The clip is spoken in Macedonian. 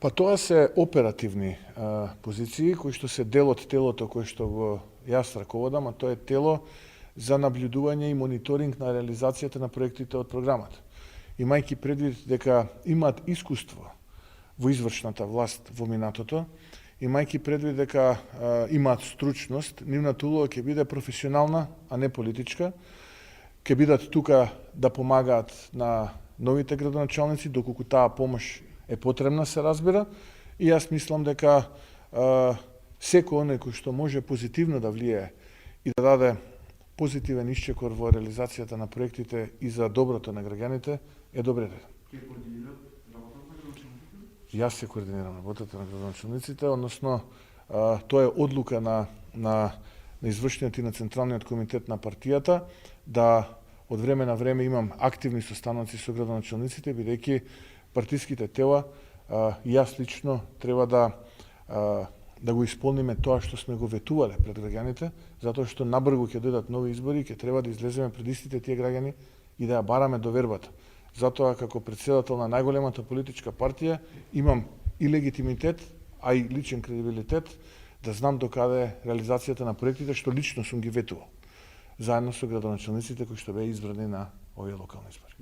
Па тоа се оперативни позиции кои што се дел од телото кој што го јас раководам, а тоа е тело за наблюдување и мониторинг на реализацијата на проектите од програмата. Имајќи предвид дека имаат искуство во извршната власт во минатото, имајќи предвид дека имаат стручност, нивната улога ќе биде професионална, а не политичка, ќе бидат тука да помагаат на новите градоначалници, доколку таа помош е потребна, се разбира, и јас мислам дека секој оној кој што може позитивно да влијае и да даде позитивен исчекор во реализацијата на проектите и за доброто на граѓаните е добре. Јас се координирам работата на градоначалниците, односно тоа е одлука на извршниот и на Централниот комитет на партијата да од време на време имам активни состаноци со градоначалниците, бидејќи партиските тела и јас лично треба да го исполниме тоа што сме го ветувале пред граѓаните, затоа што набрзо ќе дојдат нови избори и ќе треба да излеземе пред истите тие граѓани и да ја бараме довербата. Затоа како претседател на најголемата политичка партија имам и легитимитет, а и личен кредибилитет да знам докаде е реализацијата на проектите што лично сум ги ветувал, заедно со градоначалниците кои што беа избрани на овие локални избори.